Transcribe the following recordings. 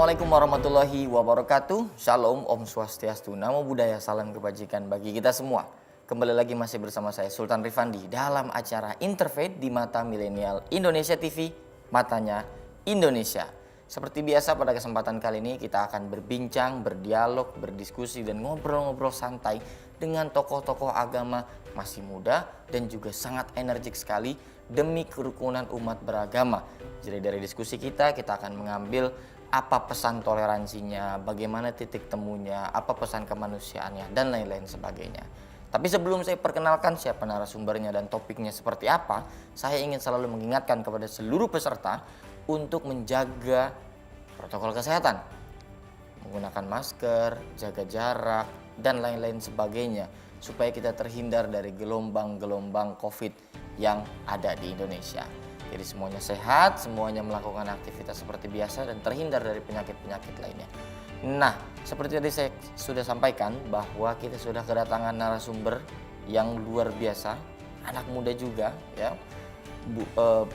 Assalamualaikum warahmatullahi wabarakatuh. Shalom, Om Swastiastu, Namo Buddhaya, salam kebajikan bagi kita semua. Kembali lagi masih bersama saya Sultan Rifandi dalam acara Interfaith di Mata Milenial Indonesia TV, Matanya Indonesia. Seperti biasa pada kesempatan kali ini kita akan berbincang, berdialog, berdiskusi dan ngobrol-ngobrol santai dengan tokoh-tokoh agama masih muda dan juga sangat energik sekali demi kerukunan umat beragama. Jadi dari diskusi kita akan mengambil apa pesan toleransinya, bagaimana titik temunya, apa pesan kemanusiaannya, dan lain-lain sebagainya. Tapi sebelum saya perkenalkan siapa narasumbernya dan topiknya seperti apa, saya ingin selalu mengingatkan kepada seluruh peserta untuk menjaga protokol kesehatan. Menggunakan masker, jaga jarak, dan lain-lain sebagainya, supaya kita terhindar dari gelombang-gelombang COVID yang ada di Indonesia. Jadi semuanya sehat, semuanya melakukan aktivitas seperti biasa dan terhindar dari penyakit-penyakit lainnya. Nah, seperti tadi saya sudah sampaikan bahwa kita sudah kedatangan narasumber yang luar biasa, anak muda juga ya.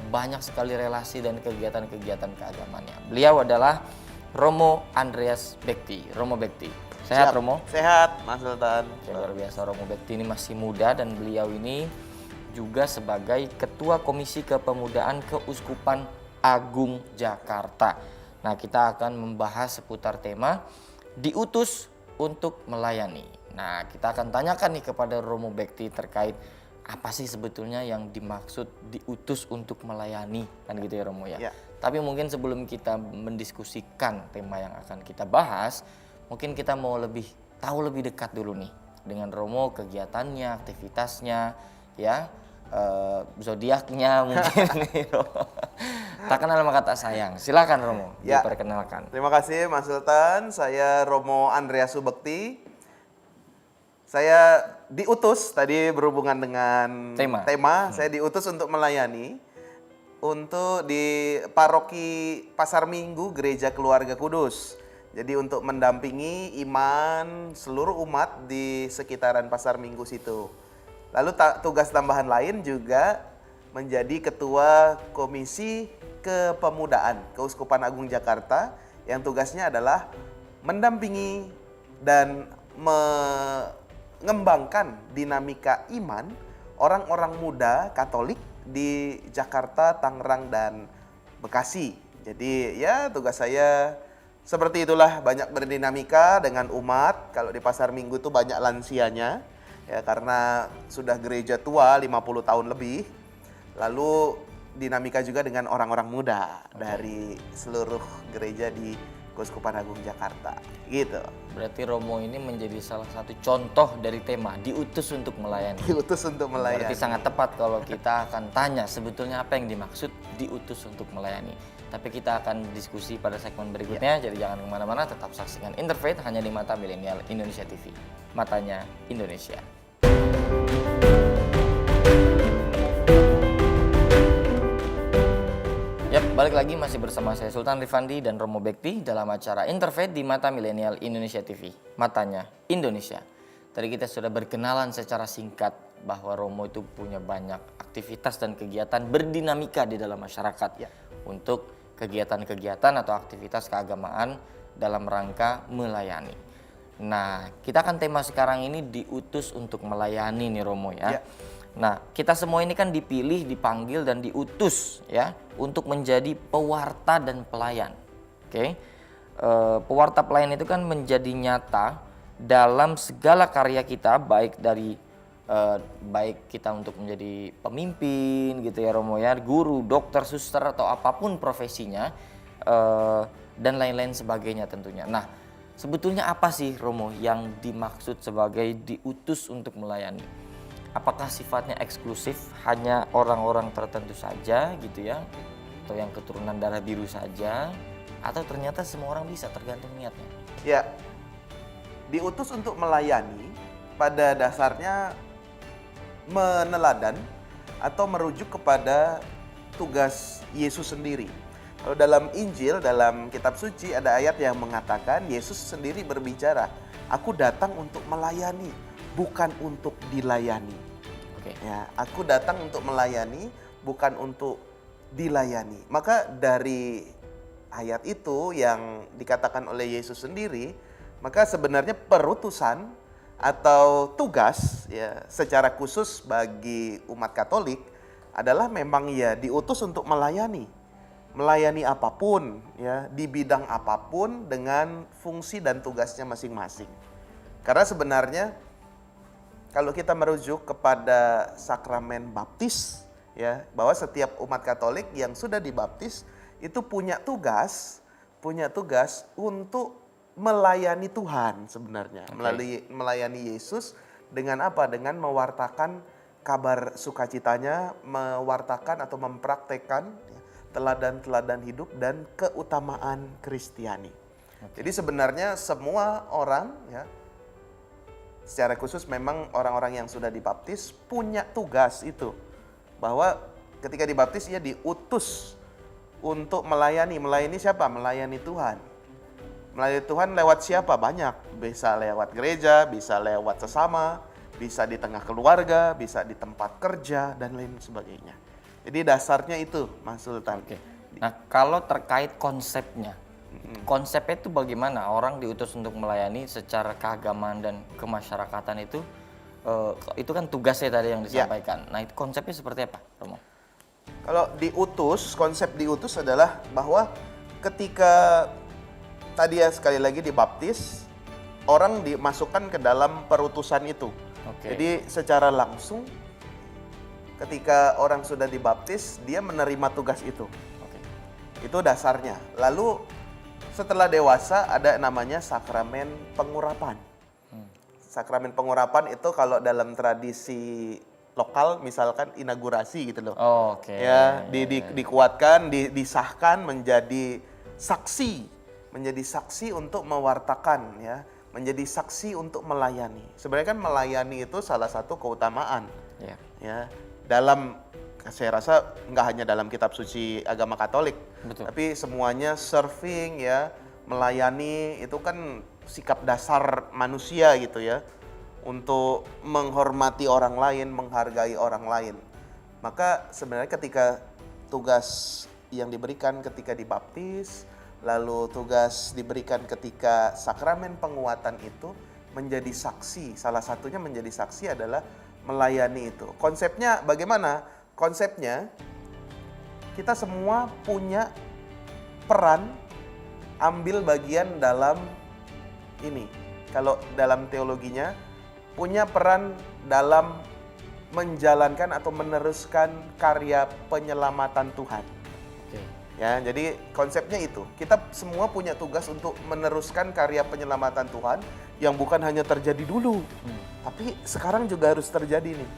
Banyak sekali relasi dan kegiatan-kegiatan keagamannya. Beliau adalah Romo Andreas Bekti. Romo Bekti. Sehat, Romo? Sehat, Mas Sultan. Luar biasa, Romo Bekti ini masih muda dan beliau ini juga sebagai Ketua Komisi Kepemudaan Keuskupan Agung Jakarta. Nah, kita akan membahas seputar tema diutus untuk melayani. Nah, kita akan tanyakan nih kepada Romo Bekti terkait apa sih sebetulnya yang dimaksud diutus untuk melayani, kan gitu ya Romo ya. Ya. Tapi mungkin sebelum kita mendiskusikan tema yang akan kita bahas, mungkin kita mau tahu lebih dekat dulu nih dengan Romo, kegiatannya, aktivitasnya, ya, zodiaknya mungkin. Tak kenal maka tak sayang. Silakan Romo, Ya. diperkenalkan. Terima kasih Mas Sultan. Saya Romo Andreas Bekti. Saya diutus tadi berhubungan dengan tema. Saya diutus untuk melayani untuk di Paroki Pasar Minggu Gereja Keluarga Kudus. Jadi untuk mendampingi iman seluruh umat di sekitaran Pasar Minggu situ. Lalu tugas tambahan lain juga menjadi Ketua Komisi Kepemudaan Keuskupan Agung Jakarta yang tugasnya adalah mendampingi dan mengembangkan dinamika iman orang-orang muda Katolik di Jakarta, Tangerang, dan Bekasi. Jadi ya tugas saya seperti itulah, banyak berdinamika dengan umat. Kalau di Pasar Minggu itu banyak lansianya. Ya, karena sudah gereja tua 50 tahun lebih. Lalu dinamika juga dengan orang-orang muda dari seluruh gereja di Keuskupan Agung Jakarta. Gitu. Berarti Romo ini menjadi salah satu contoh dari tema diutus untuk melayani. Diutus untuk melayani. Berarti sangat tepat kalau kita akan tanya sebetulnya apa yang dimaksud diutus untuk melayani. Tapi kita akan diskusi pada segmen berikutnya. Jadi jangan kemana-mana, tetap saksikan Interfaith hanya di Mata Milenial Indonesia TV. Matanya Indonesia. Yap, balik lagi masih bersama saya Sultan Rifandi dan Romo Bekti dalam acara Interfaith di Mata Milenial Indonesia TV, Matanya Indonesia. Tadi kita sudah berkenalan secara singkat bahwa Romo itu punya banyak aktivitas dan kegiatan berdinamika di dalam masyarakat Ya. untuk kegiatan-kegiatan atau aktivitas keagamaan dalam rangka melayani. Nah, kita kan tema sekarang ini diutus untuk melayani nih Romo ya. Nah, kita semua ini kan dipilih, dipanggil dan diutus ya untuk menjadi pewarta dan pelayan. Oke. Pewarta pelayan itu kan menjadi nyata dalam segala karya kita, baik kita untuk menjadi pemimpin gitu ya Romo ya, guru, dokter, suster atau apapun profesinya dan lain-lain sebagainya tentunya. Nah, sebetulnya apa sih Romo yang dimaksud sebagai diutus untuk melayani? Apakah sifatnya eksklusif hanya orang-orang tertentu saja gitu ya? Atau yang keturunan darah biru saja? Atau ternyata semua orang bisa, tergantung niatnya? Ya, diutus untuk melayani pada dasarnya meneladan atau merujuk kepada tugas Yesus sendiri. Kalau dalam Injil, dalam kitab suci ada ayat yang mengatakan Yesus sendiri berbicara, "Aku datang untuk melayani, bukan untuk dilayani." Oke. Ya, aku datang untuk melayani, bukan untuk dilayani. Maka dari ayat itu yang dikatakan oleh Yesus sendiri, maka sebenarnya perutusan atau tugas ya secara khusus bagi umat Katolik adalah memang ya diutus untuk melayani apapun ya di bidang apapun dengan fungsi dan tugasnya masing-masing. Karena sebenarnya kalau kita merujuk kepada sakramen baptis ya, bahwa setiap umat Katolik yang sudah dibaptis itu punya tugas untuk melayani Tuhan sebenarnya, melayani Yesus dengan apa? Dengan mewartakan kabar sukacitanya, mewartakan atau mempraktekkan teladan-teladan hidup dan keutamaan Kristiani. Jadi sebenarnya semua orang ya, secara khusus memang orang-orang yang sudah dibaptis punya tugas itu. Bahwa ketika dibaptis ia diutus untuk melayani siapa? Melayani Tuhan. Melayani Tuhan lewat siapa? Banyak. Bisa lewat gereja, bisa lewat sesama, bisa di tengah keluarga, bisa di tempat kerja, dan lain sebagainya. Jadi dasarnya itu, Mas Sultan. Oke. Nah, kalau terkait konsepnya, konsepnya itu bagaimana? Orang diutus untuk melayani secara keagamaan dan kemasyarakatan itu kan tugasnya tadi yang disampaikan. Nah, itu konsepnya seperti apa, Romo? Kalau diutus, konsep diutus adalah bahwa ketika tadi ya sekali lagi dibaptis, orang dimasukkan ke dalam perutusan itu. Jadi secara langsung ketika orang sudah dibaptis, dia menerima tugas itu. Itu dasarnya. Lalu setelah dewasa ada namanya sakramen pengurapan. Sakramen pengurapan itu kalau dalam tradisi lokal misalkan inaugurasi gitu loh. Ya, dikuatkan, disahkan menjadi saksi untuk mewartakan ya, menjadi saksi untuk melayani. Sebenarnya kan melayani itu salah satu keutamaan. Ya, dalam saya rasa nggak hanya dalam kitab suci agama Katolik, tapi semuanya serving ya, melayani itu kan sikap dasar manusia gitu ya, untuk menghormati orang lain, menghargai orang lain. Maka sebenarnya ketika tugas yang diberikan ketika dibaptis, lalu tugas diberikan ketika sakramen penguatan itu menjadi saksi, salah satunya menjadi saksi adalah melayani itu. Konsepnya bagaimana? Konsepnya kita semua punya peran ambil bagian dalam ini. Kalau dalam teologinya punya peran dalam menjalankan atau meneruskan karya penyelamatan Tuhan. Ya, jadi konsepnya itu. Kita semua punya tugas untuk meneruskan karya penyelamatan Tuhan yang bukan hanya terjadi dulu, tapi sekarang juga harus terjadi nih.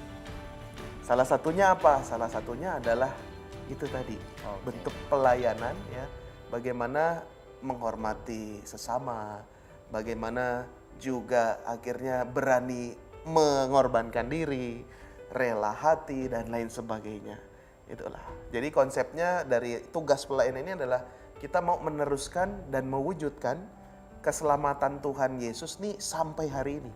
Salah satunya apa? Salah satunya adalah itu tadi, bentuk pelayanan ya. Bagaimana menghormati sesama, bagaimana juga akhirnya berani mengorbankan diri, rela hati dan lain sebagainya. Itulah. Jadi konsepnya dari tugas pelayanan ini adalah kita mau meneruskan dan mewujudkan keselamatan Tuhan Yesus nih sampai hari ini.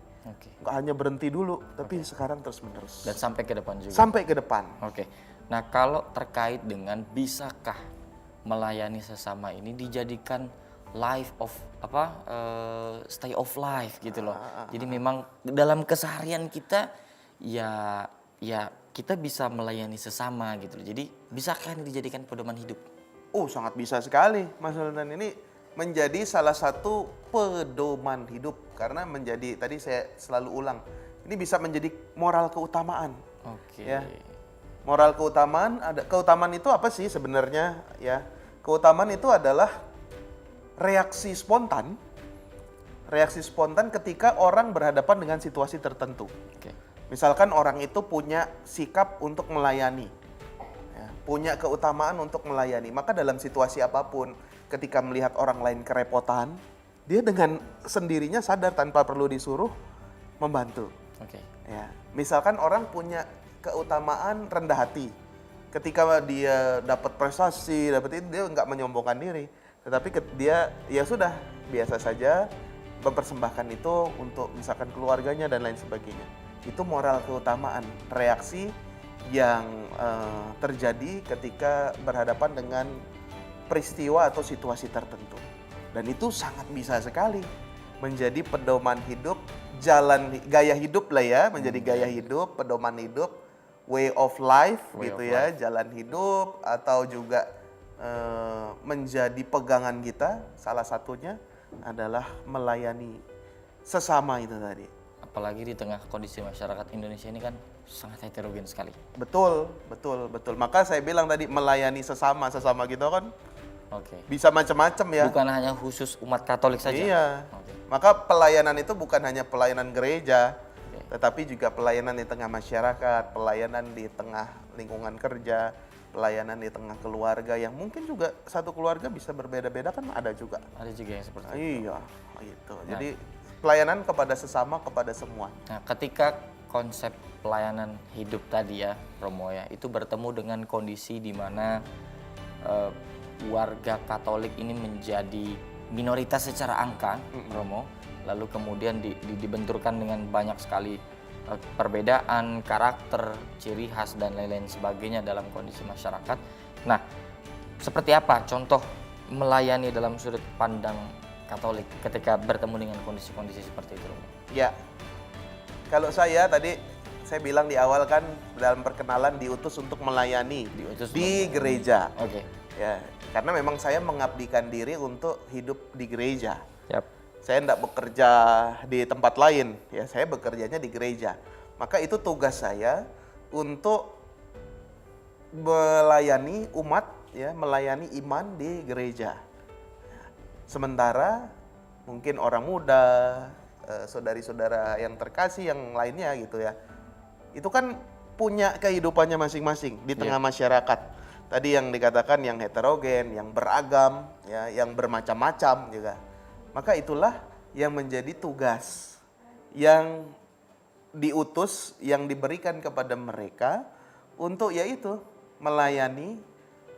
Nggak hanya berhenti dulu, tapi sekarang terus menerus. Dan sampai ke depan juga. Sampai ke depan. Nah, kalau terkait dengan bisakah melayani sesama ini dijadikan stay of life gitu loh. Jadi memang dalam keseharian kita ya kita bisa melayani sesama gitu loh. Jadi bisakah ini dijadikan pedoman hidup? Sangat bisa sekali, Mas Sultan. Ini menjadi salah satu pedoman hidup karena menjadi, tadi saya selalu ulang, ini bisa menjadi moral keutamaan. Ya. Moral keutamaan, keutamaan itu apa sih sebenarnya ya? Keutamaan itu adalah reaksi spontan ketika orang berhadapan dengan situasi tertentu. Misalkan orang itu punya sikap untuk melayani, ya, punya keutamaan untuk melayani, maka dalam situasi apapun, ketika melihat orang lain kerepotan, dia dengan sendirinya sadar tanpa perlu disuruh membantu. Ya, misalkan orang punya keutamaan rendah hati, ketika dia dapat prestasi, dapat itu, dia nggak menyombongkan diri, tetapi dia ya sudah biasa saja mempersembahkan itu untuk misalkan keluarganya dan lain sebagainya. Itu moral keutamaan, reaksi yang terjadi ketika berhadapan dengan peristiwa atau situasi tertentu. Dan itu sangat bisa sekali menjadi pedoman hidup, gaya hidup lah ya, menjadi gaya hidup, pedoman hidup, way of life gitu ya, jalan hidup, atau juga menjadi pegangan kita. Salah satunya adalah melayani sesama itu tadi. Apalagi di tengah kondisi masyarakat Indonesia ini kan sangat heterogen sekali. Betul. Maka saya bilang tadi melayani sesama gitu kan. Oke. Bisa macam-macam ya. Bukan hanya khusus umat Katolik saja. Iya. Maka pelayanan itu bukan hanya pelayanan gereja, tetapi juga pelayanan di tengah masyarakat, pelayanan di tengah lingkungan kerja, pelayanan di tengah keluarga yang mungkin juga satu keluarga bisa berbeda-beda kan ada juga. Ada juga yang seperti itu. Iya, gitu. Jadi pelayanan kepada sesama, kepada semua. Nah, ketika konsep pelayanan hidup tadi ya, Romo ya, itu bertemu dengan kondisi di mana warga Katolik ini menjadi minoritas secara angka, Romo, lalu kemudian dibenturkan dengan banyak sekali perbedaan karakter, ciri khas dan lain-lain sebagainya dalam kondisi masyarakat. Nah, seperti apa contoh melayani dalam sudut pandang Katolik ketika bertemu dengan kondisi-kondisi seperti itu, Romo? Ya, kalau saya tadi saya bilang di awal kan dalam perkenalan diutus untuk melayani di gereja. Oke. Ya, karena memang saya mengabdikan diri untuk hidup di gereja. Yap. Saya tidak bekerja di tempat lain, ya saya bekerjanya di gereja. Maka itu tugas saya untuk melayani umat, ya melayani iman di gereja. Sementara mungkin orang muda, saudari-saudara yang terkasih yang lainnya gitu ya, itu kan punya kehidupannya masing-masing di tengah masyarakat. Tadi yang dikatakan yang heterogen, yang beragam, ya, yang bermacam-macam juga. Maka itulah yang menjadi tugas yang diutus, yang diberikan kepada mereka untuk yaitu melayani,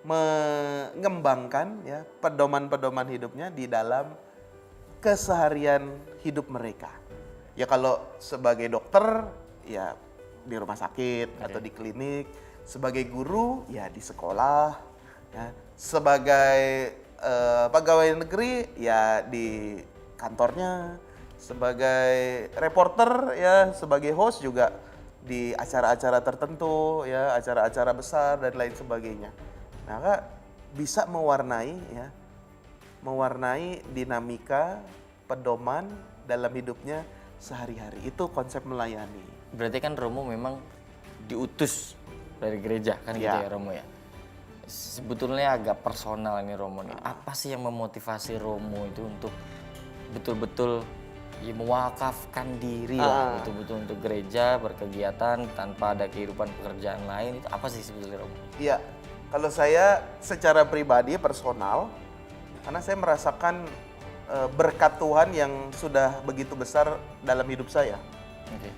mengembangkan ya pedoman-pedoman hidupnya di dalam keseharian hidup mereka. Ya kalau sebagai dokter ya di rumah sakit atau di klinik, sebagai guru ya di sekolah, ya sebagai pegawai negeri ya di kantornya, sebagai reporter ya sebagai host juga di acara-acara tertentu ya, acara-acara besar dan lain sebagainya. Maka bisa mewarnai dinamika pedoman dalam hidupnya sehari-hari. Itu konsep melayani. Berarti kan Romo memang diutus dari gereja kan gitu ya Romo ya. Sebetulnya agak personal ini Romo nih. Apa sih yang memotivasi Romo itu untuk betul-betul ya mewakafkan diri lah betul-betul untuk gereja, berkegiatan tanpa ada kehidupan pekerjaan lain, itu apa sih sebetulnya Romo? Iya, kalau saya secara pribadi personal, karena saya merasakan berkat Tuhan yang sudah begitu besar dalam hidup saya.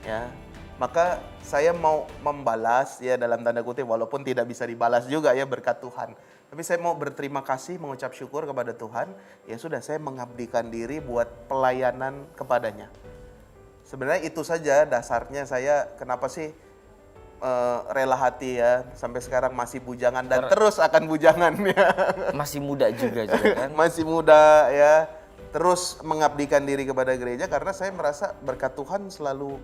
Ya, maka saya mau membalas ya dalam tanda kutip, walaupun tidak bisa dibalas juga ya berkat Tuhan. Tapi saya mau berterima kasih, mengucap syukur kepada Tuhan. Ya sudah, saya mengabdikan diri buat pelayanan kepadanya. Sebenarnya itu saja dasarnya saya kenapa sih rela hati ya sampai sekarang masih bujangan dan terus akan bujangan ya. Masih muda juga kan? Masih muda ya, terus mengabdikan diri kepada gereja karena saya merasa berkat Tuhan selalu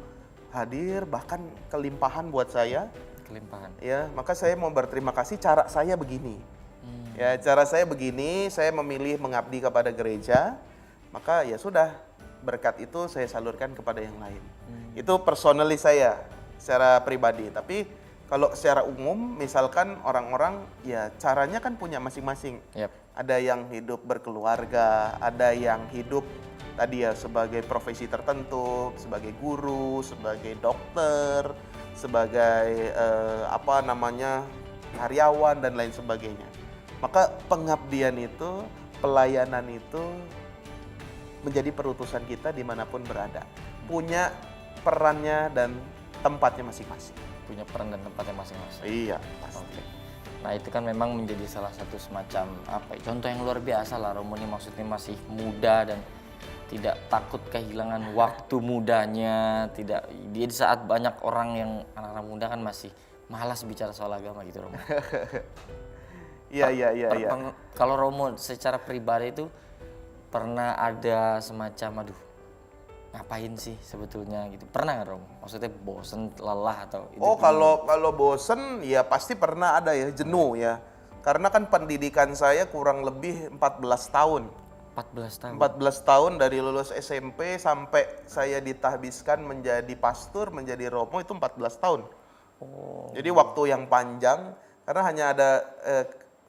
hadir, bahkan kelimpahan buat saya. Kelimpahan. Ya, maka saya mau berterima kasih. Cara saya begini. Ya, cara saya begini, saya memilih mengabdi kepada gereja. Maka ya sudah, berkat itu saya salurkan kepada yang lain. Itu personally saya secara pribadi. Tapi kalau secara umum, misalkan orang-orang ya caranya kan punya masing-masing. Yep. Ada yang hidup berkeluarga, ada yang hidup tadi ya sebagai profesi tertentu, sebagai guru, sebagai dokter, sebagai karyawan dan lain sebagainya. Maka pengabdian itu, pelayanan itu menjadi perutusan kita dimanapun berada. Punya perannya dan tempatnya masing-masing. Punya peran dan tempatnya masing-masing. Iya, pasti. Nah itu kan memang menjadi salah satu semacam contoh yang luar biasa lah. Romo ini maksudnya masih muda dan tidak takut kehilangan waktu mudanya. Dia di saat banyak orang yang anak-anak muda kan masih malas bicara soal agama gitu Romo. Iya. Kalau Romo secara pribadi itu pernah ada semacam ngapain sih sebetulnya gitu? Pernah nggak Romo? Maksudnya bosen, lelah atau itu? Oh, kalau bosen ya pasti pernah ada ya, jenuh ya. Karena kan pendidikan saya kurang lebih 14 tahun. 14 tahun. 14 tahun dari lulus SMP sampai saya ditahbiskan menjadi pastor, menjadi romo itu 14 tahun. Oh. Jadi waktu yang panjang karena hanya ada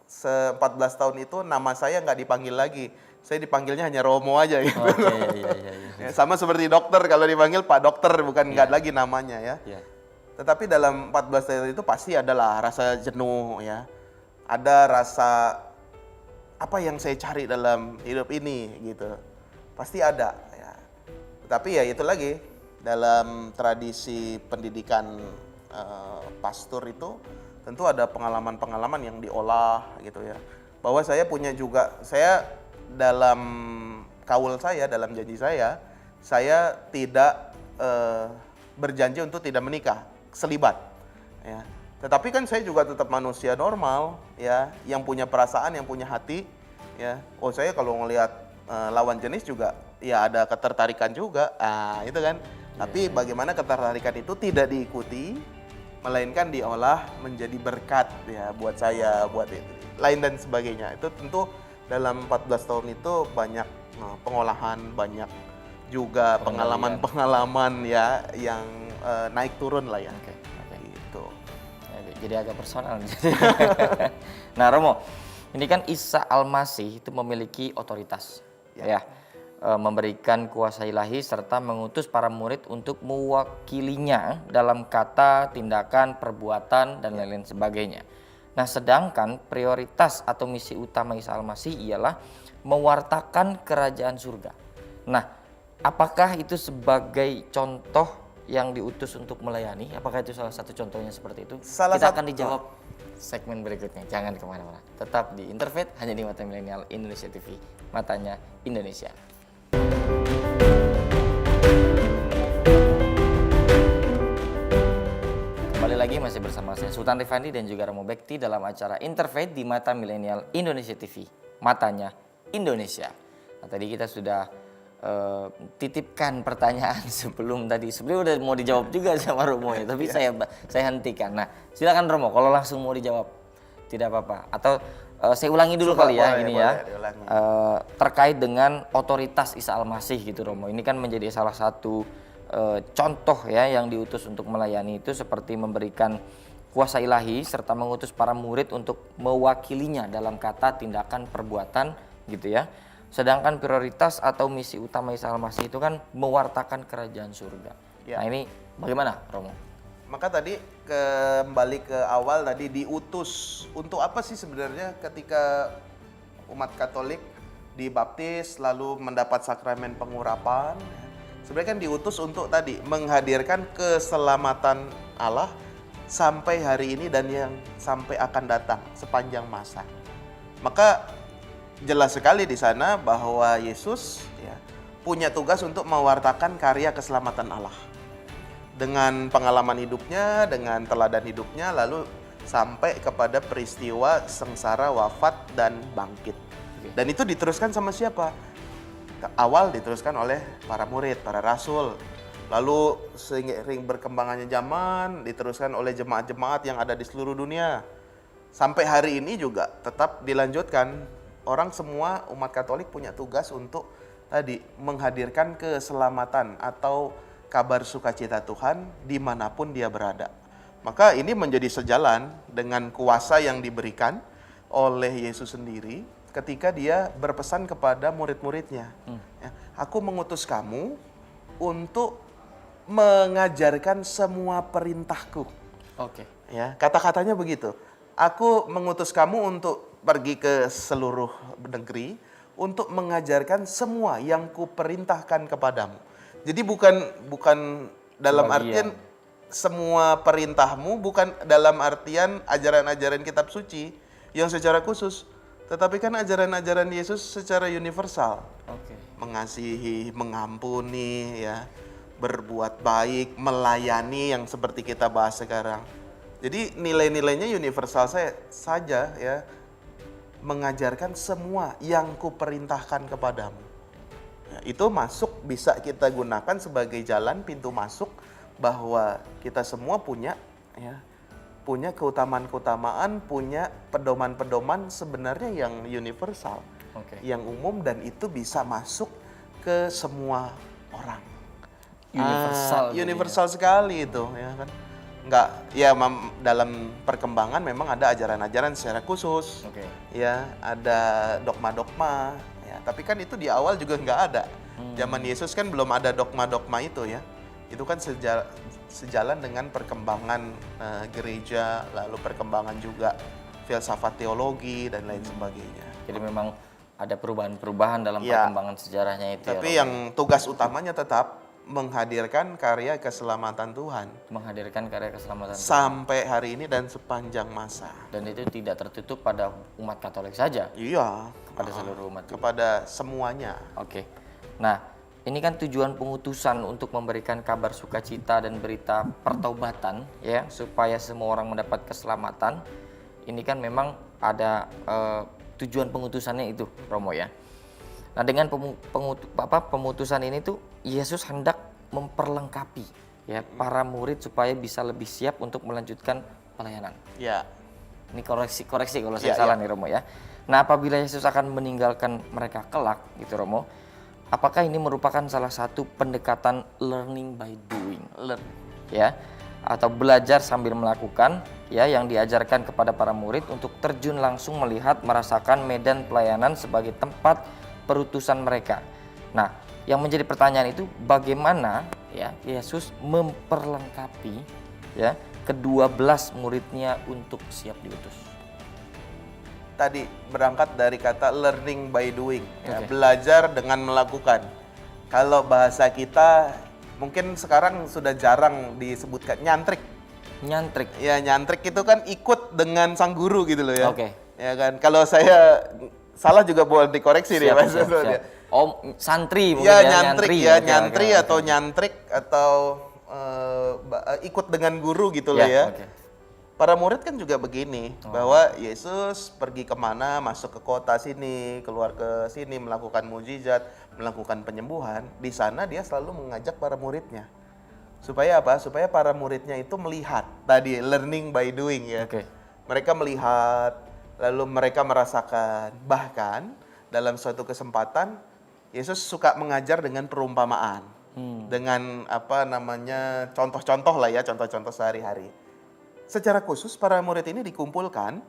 14 tahun itu nama saya nggak dipanggil lagi. Saya dipanggilnya hanya romo aja gitu. Iya. Ya, sama seperti dokter, kalau dipanggil Pak Dokter bukan nggak lagi namanya ya. Iya. Tetapi dalam 14 tahun itu pasti adalah rasa jenuh ya. Ada rasa apa yang saya cari dalam hidup ini gitu. Pasti ada ya. Tapi ya itu lagi dalam tradisi pendidikan pastor itu tentu ada pengalaman-pengalaman yang diolah gitu ya. Bahwa saya punya juga, saya dalam kaul saya, dalam janji saya tidak berjanji untuk tidak menikah, selibat ya. Tetapi kan saya juga tetap manusia normal ya, yang punya perasaan, yang punya hati ya. Oh, saya kalau ngelihat lawan jenis juga ya ada ketertarikan juga. Itu kan. Tapi bagaimana ketertarikan itu tidak diikuti, melainkan diolah menjadi berkat ya buat saya, buat itu, lain dan sebagainya. Itu tentu dalam 14 tahun itu banyak pengolahan, banyak juga pengalaman-pengalaman ya yang naik turun lah ya. Oke. Gitu. Ya, jadi agak personal. Nah, Romo, ini kan Isa Al-Masih itu memiliki otoritas, ya, memberikan kuasa ilahi serta mengutus para murid untuk mewakilinya dalam kata, tindakan, perbuatan dan lain-lain sebagainya. Nah, sedangkan prioritas atau misi utama Isa Al-Masih ialah mewartakan kerajaan surga. Nah, apakah itu sebagai contoh yang diutus untuk melayani? Apakah itu salah satu contohnya seperti itu? Kita akan dijawab segmen berikutnya. Jangan kemana-mana. Tetap di Interfaith hanya di Mata Milenial Indonesia TV. Matanya Indonesia. Kembali lagi masih bersama saya Sultan Rifandi dan juga Romo Bekti dalam acara Interfaith di Mata Milenial Indonesia TV. Matanya Indonesia. Nah, tadi kita sudah titipkan pertanyaan sebelumnya udah mau dijawab juga sama Romo ya, tapi saya hentikan. Nah, silakan Romo kalau langsung mau dijawab tidak apa-apa, atau saya ulangi dulu kali ya ini ya. Terkait dengan otoritas Isa Al-Masih gitu Romo. Ini kan menjadi salah satu contoh ya yang diutus untuk melayani itu, seperti memberikan kuasa ilahi serta mengutus para murid untuk mewakilinya dalam kata, tindakan, perbuatan gitu ya. Sedangkan prioritas atau misi utama Isa Al-Masih itu kan mewartakan kerajaan surga. Ya. Nah, ini bagaimana Romo? Maka tadi kembali ke awal tadi, diutus untuk apa sih sebenarnya ketika umat Katolik dibaptis lalu mendapat sakramen pengurapan? Sebenarnya kan diutus untuk tadi menghadirkan keselamatan Allah sampai hari ini dan yang sampai akan datang sepanjang masa. Maka jelas sekali di sana bahwa Yesus ya, punya tugas untuk mewartakan karya keselamatan Allah. Dengan pengalaman hidupnya, dengan teladan hidupnya, lalu sampai kepada peristiwa sengsara, wafat, dan bangkit. Dan itu diteruskan sama siapa? Awal diteruskan oleh para murid, para rasul. Lalu seiring berkembangannya zaman, diteruskan oleh jemaat-jemaat yang ada di seluruh dunia. Sampai hari ini juga tetap dilanjutkan. Orang semua umat Katolik punya tugas untuk tadi menghadirkan keselamatan atau kabar sukacita Tuhan dimanapun dia berada. Maka ini menjadi sejalan dengan kuasa yang diberikan oleh Yesus sendiri ketika dia berpesan kepada murid-muridnya. Ya, aku mengutus kamu untuk mengajarkan semua perintahku. Oke. Ya, kata-katanya begitu. Aku mengutus kamu untuk pergi ke seluruh negeri untuk mengajarkan semua yang kuperintahkan kepadamu. Jadi bukan dalam artian semua perintahmu, bukan dalam artian ajaran-ajaran kitab suci yang secara khusus, tetapi kan ajaran-ajaran Yesus secara universal. Mengasihi, mengampuni ya, berbuat baik, melayani yang seperti kita bahas sekarang. Jadi nilai-nilainya universal saja ya. mengajarkan semua yang kuperintahkan kepadamu. Ya, itu masuk bisa kita gunakan sebagai jalan pintu masuk bahwa kita semua punya keutamaan-keutamaan, punya pedoman-pedoman sebenarnya yang universal, yang umum dan itu bisa masuk ke semua orang. Universal sekali itu, ya kan? Enggak, ya dalam perkembangan memang ada ajaran-ajaran secara khusus, ya ada dogma-dogma, ya. Tapi kan itu di awal juga nggak ada. Zaman Yesus kan belum ada dogma-dogma itu ya. Itu kan sejalan dengan perkembangan gereja, lalu perkembangan juga filsafat teologi dan lain sebagainya. Jadi memang ada perubahan-perubahan dalam perkembangan sejarahnya itu. Tapi yang tugas utamanya tetap menghadirkan karya keselamatan Tuhan. Menghadirkan karya keselamatan Tuhan. Sampai hari ini dan sepanjang masa. Dan itu tidak tertutup pada umat Katolik saja. Iya. Kepada seluruh umat. Kepada semuanya. Oke. Nah, ini kan tujuan pengutusan untuk memberikan kabar sukacita dan berita pertaubatan, ya, supaya semua orang mendapat keselamatan. Ini kan memang ada tujuan pengutusannya itu, Romo ya. Nah, dengan pemutusan ini tuh Yesus hendak memperlengkapi ya para murid supaya bisa lebih siap untuk melanjutkan pelayanan. Ya. Ini koreksi kalau saya salah nih Romo ya. Nah, apabila Yesus akan meninggalkan mereka kelak gitu Romo, apakah ini merupakan salah satu pendekatan learning by doing, ya, atau belajar sambil melakukan ya yang diajarkan kepada para murid untuk terjun langsung melihat merasakan medan pelayanan sebagai tempat perutusan mereka. Nah, yang menjadi pertanyaan itu bagaimana ya Yesus memperlengkapi ya ke-12 muridnya untuk siap diutus. Tadi berangkat dari kata learning by doing, ya, belajar dengan melakukan. Kalau bahasa kita mungkin sekarang sudah jarang disebutkan nyantrik. Nyantrik. Ya, nyantrik itu kan ikut dengan sang guru gitu loh ya. Oke. Ya kan. Kalau saya salah juga boleh dikoreksi nih Mas. Oh, santri mungkin ya. Nyantri okay. Atau nyantrik atau ikut dengan guru gitu loh ya. Para murid kan juga begini, bahwa Yesus pergi kemana, masuk ke kota sini, keluar ke sini, melakukan mujizat, melakukan penyembuhan. Di sana dia selalu mengajak para muridnya. Supaya apa? Supaya para muridnya itu melihat. Tadi learning by doing ya. Mereka melihat, lalu mereka merasakan. Bahkan dalam suatu kesempatan, Yesus suka mengajar dengan perumpamaan. Dengan contoh-contoh lah ya, contoh-contoh sehari-hari. Secara khusus para murid ini dikumpulkan.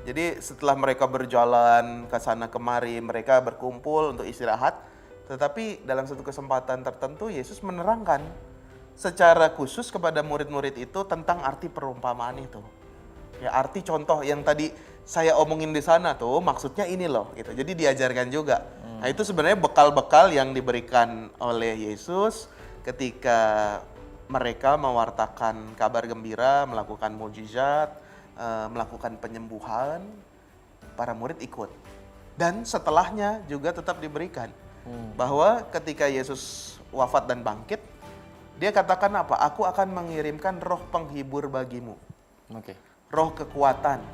Jadi setelah mereka berjalan ke sana kemari, mereka berkumpul untuk istirahat. Tetapi dalam satu kesempatan tertentu Yesus menerangkan secara khusus kepada murid-murid itu tentang arti perumpamaan itu. Ya, arti contoh yang tadi saya omongin di sana tuh maksudnya ini loh gitu. Jadi diajarkan juga. Nah, itu sebenarnya bekal-bekal yang diberikan oleh Yesus ketika mereka mewartakan kabar gembira, melakukan mujizat, melakukan penyembuhan, para murid ikut. Dan setelahnya juga tetap diberikan. Bahwa ketika Yesus wafat dan bangkit, dia katakan apa? Aku akan mengirimkan roh penghibur bagimu. Roh kekuatan.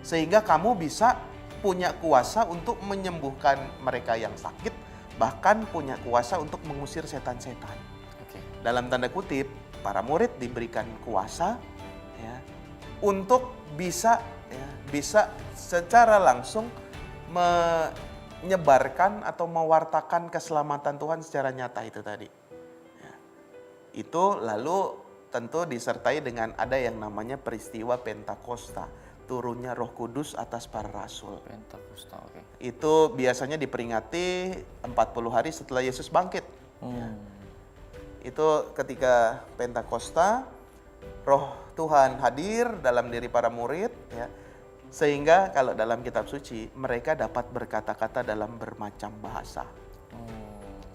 Sehingga kamu bisa punya kuasa untuk menyembuhkan mereka yang sakit, bahkan punya kuasa untuk mengusir setan-setan. Dalam tanda kutip, para murid diberikan kuasa ya, untuk bisa secara langsung menyebarkan atau mewartakan keselamatan Tuhan secara nyata itu tadi. Ya. Itu lalu tentu disertai dengan ada yang namanya peristiwa Pentakosta, turunnya Roh Kudus atas para rasul. Pentakosta, Itu biasanya diperingati 40 hari setelah Yesus bangkit. Ya. Itu ketika Pentakosta, Roh Tuhan hadir dalam diri para murid, ya, sehingga kalau dalam kitab suci mereka dapat berkata-kata dalam bermacam bahasa.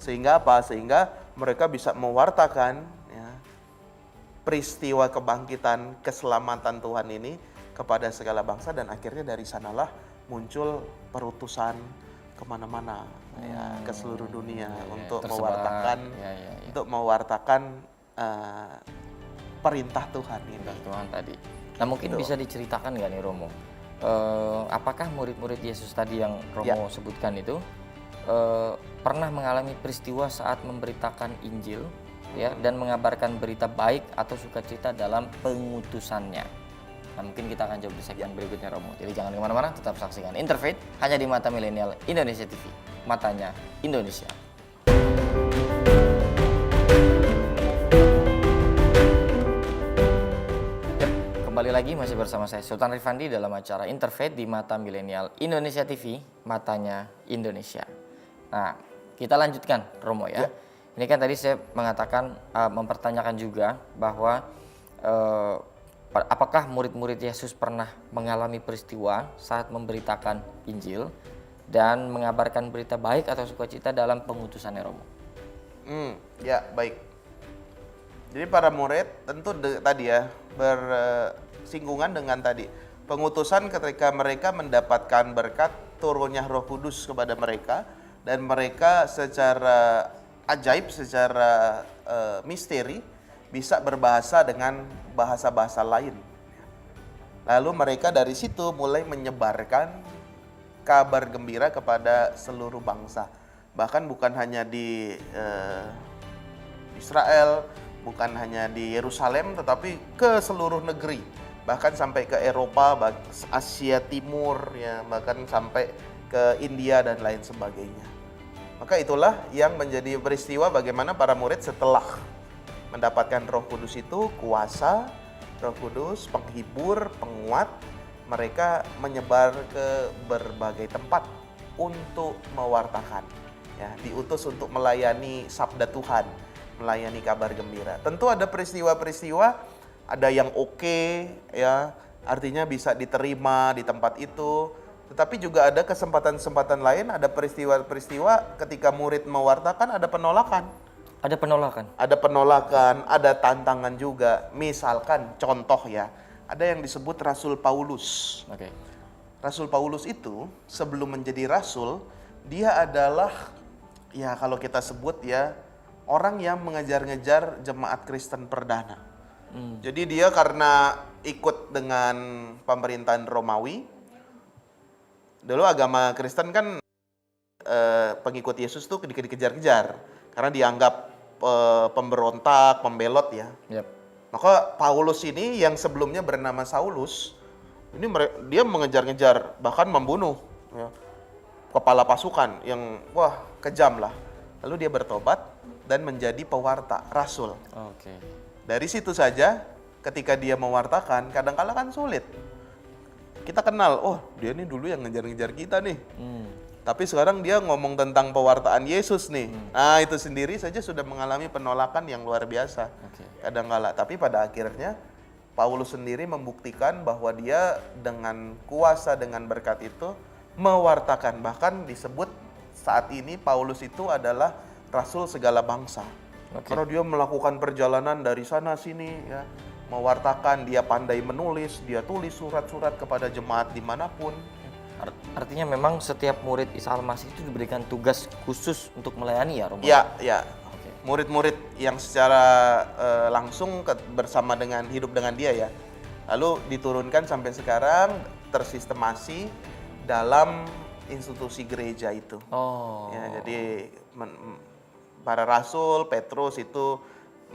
Sehingga apa? Sehingga mereka bisa mewartakan ya, peristiwa kebangkitan, keselamatan Tuhan ini kepada segala bangsa, dan akhirnya dari sanalah muncul perutusan kemana-mana ya, ke seluruh dunia untuk mewartakan untuk mewartakan perintah Tuhan ini. Tuhan tadi. Nah, mungkin bisa diceritakan nggak nih Romo, apakah murid-murid Yesus tadi yang Ya. Romo sebutkan itu pernah mengalami peristiwa saat memberitakan Injil ya dan mengabarkan berita baik atau sukacita dalam pengutusannya. Nah, mungkin kita akan jawab di segmen berikutnya, Romo. Jadi jangan kemana-mana, tetap saksikan Interfaith hanya di Mata Milenial Indonesia TV. Matanya Indonesia. Kembali lagi masih bersama saya Sultan Rifandi dalam acara Interfaith di Mata Milenial Indonesia TV, Matanya Indonesia. Nah, kita lanjutkan, Romo ya. Ini kan tadi saya mengatakan, mempertanyakan juga bahwa apakah murid-murid Yesus pernah mengalami peristiwa saat memberitakan Injil dan mengabarkan berita baik atau sukacita dalam pengutusannya, Romo? Ya, baik. Jadi para murid tentu tadi ya bersinggungan dengan tadi pengutusan ketika mereka mendapatkan berkat turunnya Roh Kudus kepada mereka dan mereka secara ajaib, secara misteri bisa berbahasa dengan bahasa-bahasa lain. Lalu mereka dari situ mulai menyebarkan kabar gembira kepada seluruh bangsa. Bahkan bukan hanya di Israel, bukan hanya di Yerusalem, tetapi ke seluruh negeri. Bahkan sampai ke Eropa, Asia Timur, ya, bahkan sampai ke India dan lain sebagainya. Maka itulah yang menjadi peristiwa bagaimana para murid setelah mendapatkan Roh Kudus itu, kuasa Roh Kudus, penghibur, penguat, mereka menyebar ke berbagai tempat untuk mewartakan, ya, diutus untuk melayani sabda Tuhan, melayani kabar gembira. Tentu ada peristiwa-peristiwa, ada yang oke, ya, artinya bisa diterima di tempat itu. Tetapi juga ada kesempatan-kesempatan lain, ada peristiwa-peristiwa ketika murid mewartakan ada penolakan. Ada penolakan? Ada penolakan, ada tantangan juga. Misalkan contoh ya, ada yang disebut Rasul Paulus. Oke. Rasul Paulus itu sebelum menjadi rasul, dia adalah, ya kalau kita sebut ya, orang yang mengejar-ngejar jemaat Kristen perdana. Jadi dia karena ikut dengan pemerintahan Romawi, dulu agama Kristen kan pengikut Yesus tuh dikejar-kejar karena dianggap pemberontak, pembelot ya. Yep. Maka Paulus ini yang sebelumnya bernama Saulus, ini dia mengejar-ngejar bahkan membunuh ya, kepala pasukan yang wah kejam lah. Lalu dia bertobat dan menjadi pewarta, rasul. Oke. Dari situ saja ketika dia mewartakan kadang-kala kan sulit. Kita kenal, oh dia nih dulu yang ngejar-ngejar kita nih. Tapi sekarang dia ngomong tentang pewartaan Yesus nih. Nah itu sendiri saja sudah mengalami penolakan yang luar biasa. Kadang-kala. Tapi pada akhirnya Paulus sendiri membuktikan bahwa dia dengan kuasa, dengan berkat itu mewartakan. Bahkan disebut saat ini Paulus itu adalah rasul segala bangsa. Karena dia melakukan perjalanan dari sana sini ya, mewartakan, dia pandai menulis, dia tulis surat-surat kepada jemaat dimanapun. Artinya memang setiap murid Isa Al-Masih itu diberikan tugas khusus untuk melayani ya, Romo? Ya, ya. Murid-murid yang secara langsung bersama dengan hidup dengan dia ya. Lalu diturunkan sampai sekarang tersistemasi dalam institusi gereja itu. Oh. Ya, jadi para rasul, Petrus itu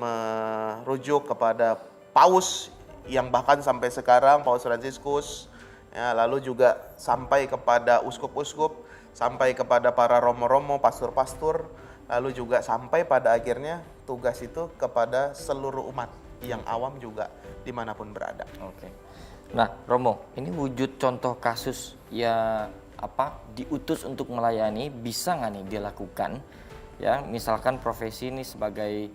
merujuk kepada Paus yang bahkan sampai sekarang Paus Fransiskus, ya, lalu juga sampai kepada uskup-uskup, sampai kepada para romo-romo, pastor-pastor, lalu juga sampai pada akhirnya tugas itu kepada seluruh umat yang awam juga dimanapun berada. Oke. Nah, Romo, ini wujud contoh kasus ya diutus untuk melayani bisa nggak nih dilakukan? Ya, misalkan profesi ini sebagai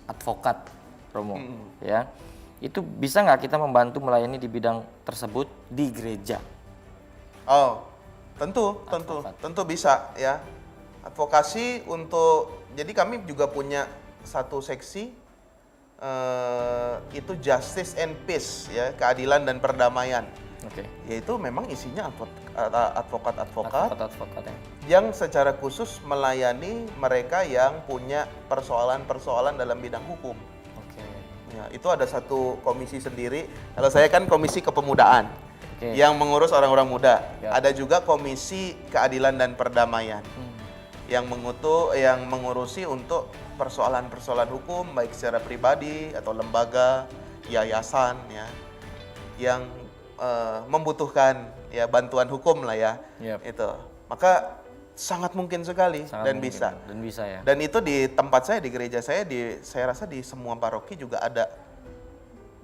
advokat, Romo, ya, itu bisa nggak kita membantu melayani di bidang tersebut di gereja? Oh, tentu bisa ya. Advokasi untuk, jadi kami juga punya satu seksi itu Justice and Peace ya, keadilan dan perdamaian. Oke. Yaitu memang isinya advokat-advokat ya. yang secara khusus melayani mereka yang punya persoalan-persoalan dalam bidang hukum. Oke. Ya, itu ada satu komisi sendiri. Kalau saya kan komisi kepemudaan. yang mengurus orang-orang muda. Ya. Ada juga Komisi Keadilan dan Perdamaian yang mengurusi untuk persoalan-persoalan hukum baik secara pribadi atau lembaga, yayasan ya yang membutuhkan ya bantuan hukum lah ya. Itu. Maka sangat mungkin sekali dan bisa ya. Dan itu di tempat saya, di gereja saya, saya rasa di semua paroki juga ada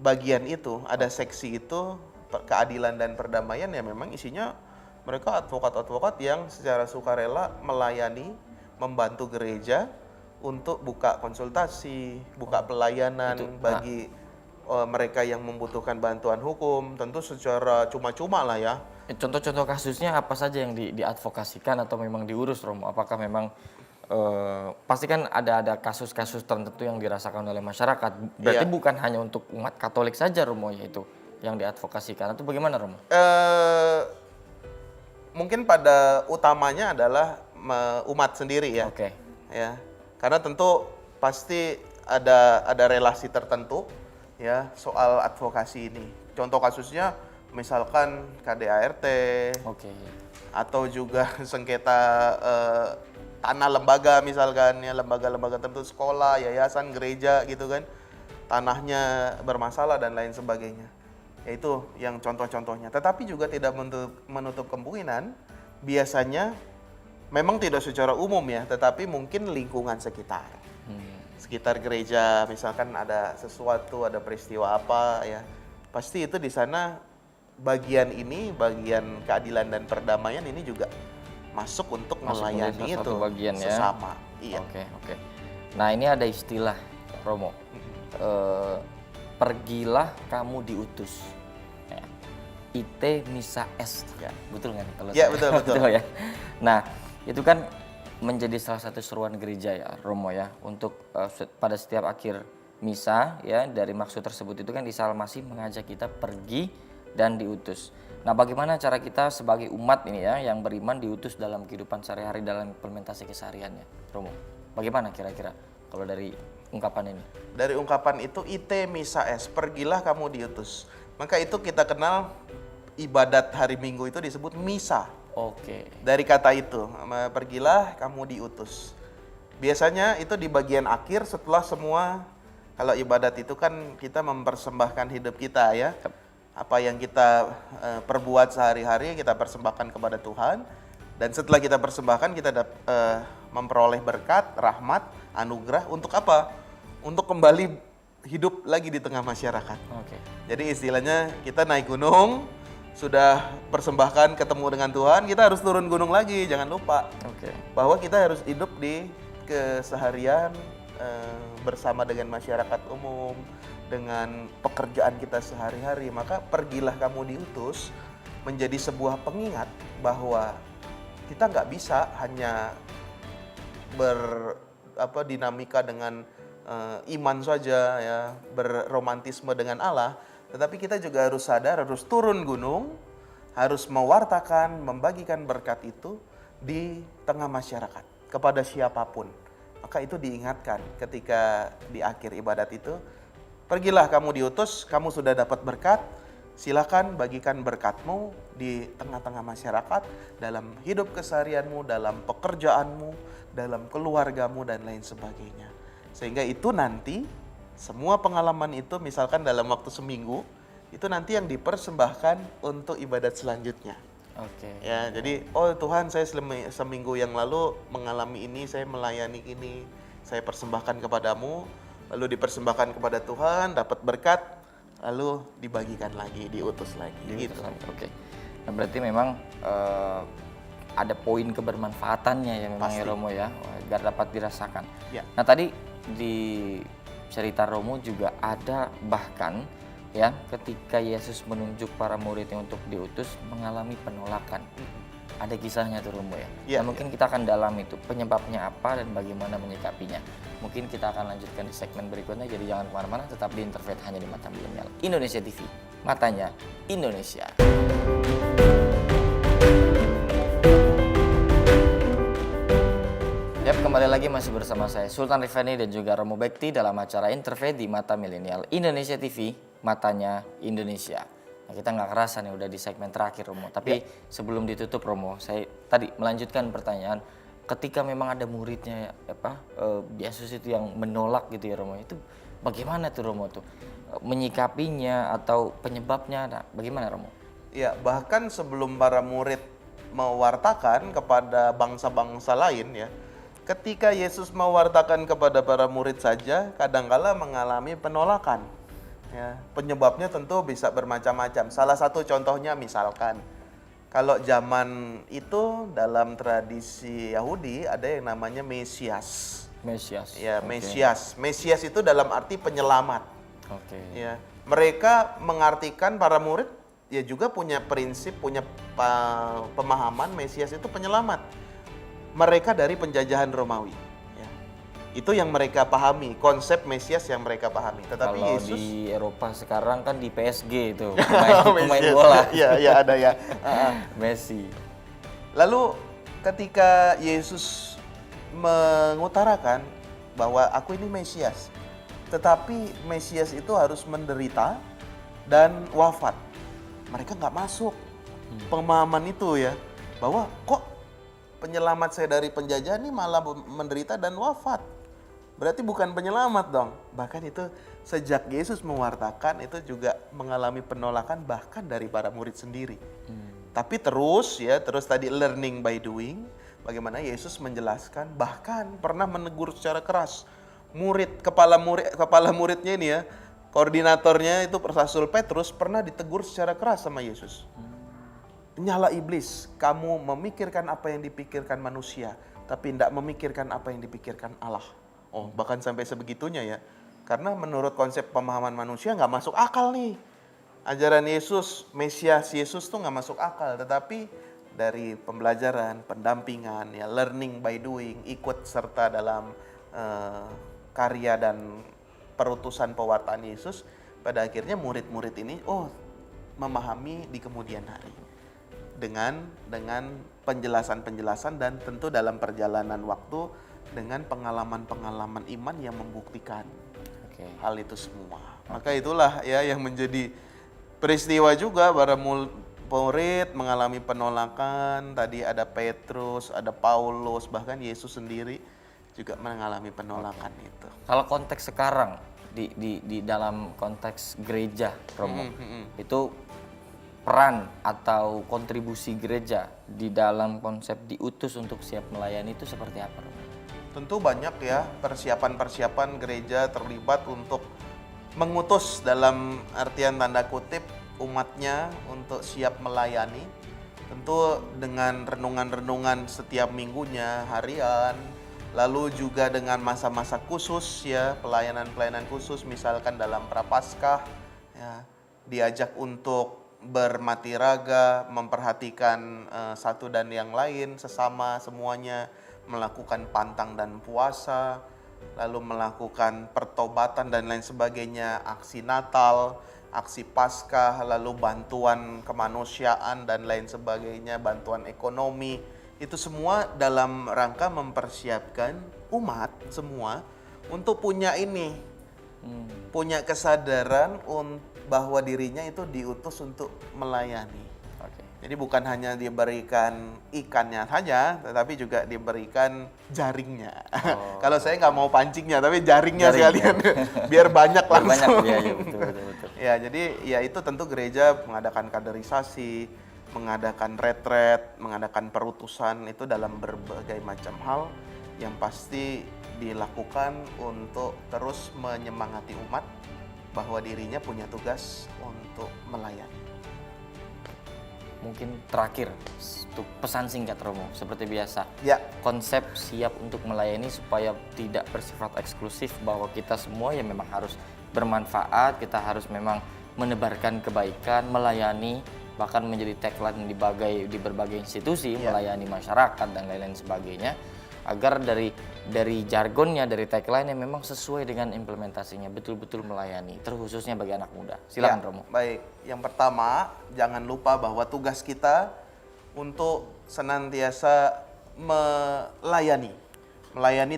bagian itu, ada seksi itu keadilan dan perdamaian yang memang isinya mereka advokat-advokat yang secara sukarela melayani, membantu gereja untuk buka konsultasi, buka pelayanan bagi mereka yang membutuhkan bantuan hukum, tentu secara cuma-cuma lah ya. Contoh-contoh kasusnya apa saja yang diadvokasikan atau memang diurus, Romo? Apakah memang pasti kan ada kasus-kasus tertentu yang dirasakan oleh masyarakat. Berarti bukan hanya untuk umat Katolik saja, Romo, yaitu yang diadvokasikan, atau bagaimana, Romo? Mungkin pada utamanya adalah umat sendiri ya. Ya, karena tentu pasti ada relasi tertentu ya soal advokasi ini. Contoh kasusnya misalkan KDART, atau juga sengketa tanah lembaga misalkan ya, lembaga-lembaga tertentu, sekolah, yayasan, gereja gitu kan, tanahnya bermasalah dan lain sebagainya. Yaitu yang contoh-contohnya. Tetapi juga tidak menutup kemungkinan biasanya memang tidak secara umum ya, tetapi mungkin lingkungan sekitar. Sekitar gereja misalkan ada sesuatu, ada peristiwa apa ya, pasti itu di sana bagian keadilan dan perdamaian ini juga masuk untuk melayani itu bagian sesama. Iya. Oke. Nah, ini ada istilah, Romo. Pergilah kamu diutus. Ya. Ite missa est. Ya, betul kan? Ya, betul. Ya. Nah, itu kan menjadi salah satu seruan gereja ya, Romo ya, untuk pada setiap akhir misa ya, dari maksud tersebut itu kan Isa Al-Masih mengajak kita pergi dan diutus. Nah, bagaimana cara kita sebagai umat ini ya yang beriman diutus dalam kehidupan sehari-hari, dalam implementasi kesehariannya, Romo? Bagaimana kira-kira kalau dari ungkapan ini? Dari ungkapan itu ite missa est, pergilah kamu diutus. Maka itu kita kenal ibadat hari Minggu itu disebut misa. Dari kata itu, pergilah kamu diutus. Biasanya itu di bagian akhir setelah semua, kalau ibadat itu kan kita mempersembahkan hidup kita ya. Apa yang kita perbuat sehari-hari kita persembahkan kepada Tuhan. Dan setelah kita persembahkan kita memperoleh berkat, rahmat, anugerah untuk apa? Untuk kembali hidup lagi di tengah masyarakat. Jadi istilahnya kita naik gunung, sudah persembahkan ketemu dengan Tuhan, kita harus turun gunung lagi, jangan lupa. Bahwa kita harus hidup di keseharian bersama dengan masyarakat umum, dengan pekerjaan kita sehari-hari. Maka pergilah kamu diutus menjadi sebuah pengingat bahwa kita nggak bisa hanya dinamika dengan iman saja ya, berromantisme dengan Allah, tetapi kita juga harus sadar, harus turun gunung, harus mewartakan, membagikan berkat itu di tengah masyarakat kepada siapapun. Maka itu diingatkan ketika di akhir ibadat itu, pergilah kamu diutus, kamu sudah dapat berkat, silakan bagikan berkatmu di tengah-tengah masyarakat, dalam hidup keseharianmu, dalam pekerjaanmu, dalam keluargamu dan lain sebagainya. Sehingga itu nanti semua pengalaman itu misalkan dalam waktu seminggu, itu nanti yang dipersembahkan untuk ibadat selanjutnya. Ya, jadi Tuhan, saya seminggu yang lalu mengalami ini, saya melayani ini, saya persembahkan kepadamu, lalu dipersembahkan kepada Tuhan, dapat berkat, lalu dibagikan lagi, diutus lagi. Gitu. Nah, berarti memang ada poin kebermanfaatannya ya memang ya, Romo ya, agar dapat dirasakan. Nah, tadi di cerita Romo juga ada bahkan ya ketika Yesus menunjuk para muridnya untuk diutus mengalami penolakan. Ada kisahnya tuh, Romo ya. Nah, mungkin kita akan dalam itu penyebabnya apa dan bagaimana menyikapinya. Mungkin kita akan lanjutkan di segmen berikutnya, jadi jangan kemana-mana, tetap di Interfaith hanya di Mata Milenial Indonesia TV, matanya Indonesia. Kembali lagi masih bersama saya Sultan Rifani dan juga Romo Bekti dalam acara Interfaith di Mata Milenial Indonesia TV, matanya Indonesia. Nah, kita nggak kerasa nih udah di segmen terakhir Romo. Tapi sebelum ditutup Romo, saya tadi melanjutkan pertanyaan. Ketika memang ada muridnya Yesus itu yang menolak gitu ya Romo, itu bagaimana tuh Romo tuh menyikapinya atau penyebabnya? Nah, bagaimana Romo? Ya, bahkan sebelum para murid mewartakan kepada bangsa-bangsa lain ya, ketika Yesus mewartakan kepada para murid saja, kadangkala mengalami penolakan. Ya, penyebabnya tentu bisa bermacam-macam. Salah satu contohnya misalkan, kalau zaman itu dalam tradisi Yahudi ada yang namanya Mesias. Mesias. Ya, Mesias. Mesias itu dalam arti penyelamat. Oke. Ya, mereka mengartikan para murid ya juga punya prinsip, punya pemahaman Mesias itu penyelamat mereka dari penjajahan Romawi. Ya. Itu yang mereka pahami, konsep Mesias yang mereka pahami. Tetapi kalau Yesus di Eropa sekarang kan di PSG itu pemain bola. Iya, ada ya. Messi. Lalu ketika Yesus mengutarakan bahwa aku ini Mesias, tetapi Mesias itu harus menderita dan wafat. Mereka nggak masuk pemahaman itu ya, bahwa kok penyelamat saya dari penjajahan ini malah menderita dan wafat. Berarti bukan penyelamat dong. Bahkan itu sejak Yesus mewartakan itu juga mengalami penolakan bahkan dari para murid sendiri. Tapi terus tadi learning by doing, bagaimana Yesus menjelaskan, bahkan pernah menegur secara keras kepala muridnya ini ya, koordinatornya itu Rasul Petrus pernah ditegur secara keras sama Yesus. Nyala iblis, kamu memikirkan apa yang dipikirkan manusia, tapi tidak memikirkan apa yang dipikirkan Allah. Oh, bahkan sampai sebegitunya ya. Karena menurut konsep pemahaman manusia nggak masuk akal nih. Ajaran Yesus, Mesias Yesus tuh nggak masuk akal. Tetapi dari pembelajaran, pendampingan, ya learning by doing, ikut serta dalam karya dan perutusan pewartaan Yesus, pada akhirnya murid-murid ini memahami di kemudian hari dengan penjelasan-penjelasan dan tentu dalam perjalanan waktu dengan pengalaman-pengalaman iman yang membuktikan hal itu semua. Maka itulah ya yang menjadi peristiwa juga para murid mengalami penolakan. Tadi ada Petrus, ada Paulus, bahkan Yesus sendiri juga mengalami penolakan itu. Kalau konteks sekarang di dalam konteks gereja, Romo, itu peran atau kontribusi gereja di dalam konsep diutus untuk siap melayani itu seperti apa, Romo? Tentu banyak ya persiapan-persiapan gereja terlibat untuk mengutus dalam artian tanda kutip umatnya untuk siap melayani. Tentu dengan renungan-renungan setiap minggunya, harian, lalu juga dengan masa-masa khusus ya, pelayanan-pelayanan khusus, misalkan dalam Prapaskah ya, diajak untuk bermati raga, memperhatikan satu dan yang lain, sesama semuanya, melakukan pantang dan puasa, lalu melakukan pertobatan dan lain sebagainya, aksi Natal, aksi Paskah, lalu bantuan kemanusiaan dan lain sebagainya, bantuan ekonomi. Itu semua dalam rangka mempersiapkan umat semua untuk punya ini, punya kesadaran bahwa dirinya itu diutus untuk melayani. Jadi bukan hanya diberikan ikannya saja, tetapi juga diberikan jaringnya. Kalau saya nggak mau pancingnya, tapi jaringnya sekalian, biar banyak langsung. Iya, betul. Ya, jadi ya itu tentu gereja mengadakan kaderisasi, mengadakan retret, mengadakan perutusan itu dalam berbagai macam hal yang pasti dilakukan untuk terus menyemangati umat bahwa dirinya punya tugas untuk melayani. Mungkin terakhir, pesan singkat Romo, seperti biasa. Ya. Konsep siap untuk melayani supaya tidak bersifat eksklusif, bahwa kita semua ya memang harus bermanfaat, kita harus memang menebarkan kebaikan, melayani, bahkan menjadi tagline di berbagai institusi, melayani masyarakat dan lain-lain sebagainya, agar dari jargonnya, dari tagline yang memang sesuai dengan implementasinya, betul-betul melayani, terkhususnya bagi anak muda. Silakan Romo. Baik, yang pertama jangan lupa bahwa tugas kita untuk senantiasa melayani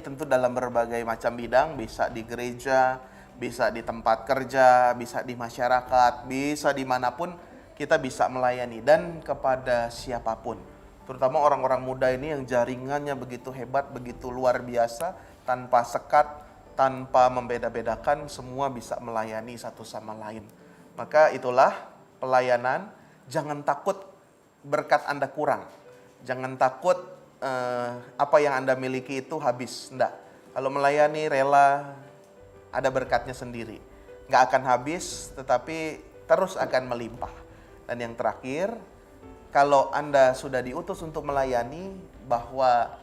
tentu dalam berbagai macam bidang, bisa di gereja, bisa di tempat kerja, bisa di masyarakat, bisa dimanapun. kita bisa melayani dan kepada siapapun. Terutama orang-orang muda ini yang jaringannya begitu hebat, begitu luar biasa, tanpa sekat, tanpa membeda-bedakan, semua bisa melayani satu sama lain. Maka itulah pelayanan, jangan takut berkat Anda kurang. Jangan takut apa yang Anda miliki itu habis. Enggak. Kalau melayani rela, ada berkatnya sendiri. Nggak akan habis, tetapi terus akan melimpah. Dan yang terakhir, kalau Anda sudah diutus untuk melayani, bahwa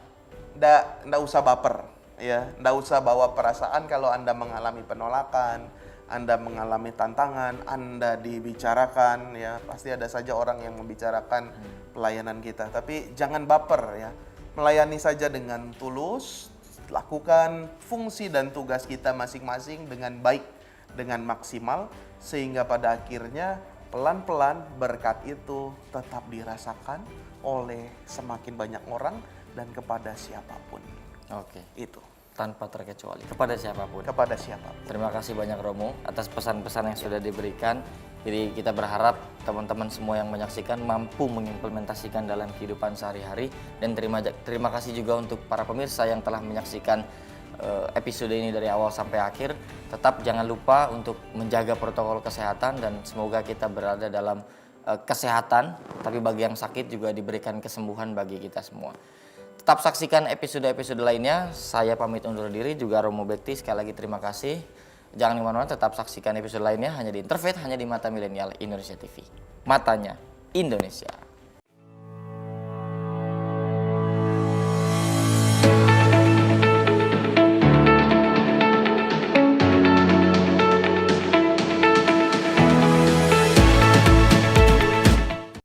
nggak usah baper, ya, nggak usah bawa perasaan kalau Anda mengalami penolakan, Anda mengalami tantangan, Anda dibicarakan, ya, pasti ada saja orang yang membicarakan pelayanan kita. Tapi jangan baper, ya, melayani saja dengan tulus, lakukan fungsi dan tugas kita masing-masing dengan baik, dengan maksimal, sehingga pada akhirnya pelan-pelan berkat itu tetap dirasakan oleh semakin banyak orang dan kepada siapapun. Oke. Itu. Tanpa terkecuali. Kepada siapapun. Kepada siapapun. Terima kasih banyak Romo atas pesan-pesan yang sudah diberikan. Jadi kita berharap teman-teman semua yang menyaksikan mampu mengimplementasikan dalam kehidupan sehari-hari. Dan terima kasih juga untuk para pemirsa yang telah menyaksikan episode ini dari awal sampai akhir. Tetap jangan lupa untuk menjaga protokol kesehatan dan semoga kita berada dalam kesehatan, tapi bagi yang sakit juga diberikan kesembuhan bagi kita semua. Tetap saksikan episode-episode lainnya. Saya pamit undur diri, juga Romo Bekti. Sekali lagi terima kasih. Jangan kemana-mana, tetap saksikan episode lainnya hanya di Interfaith, hanya di Mata Milenial Indonesia TV. Matanya Indonesia.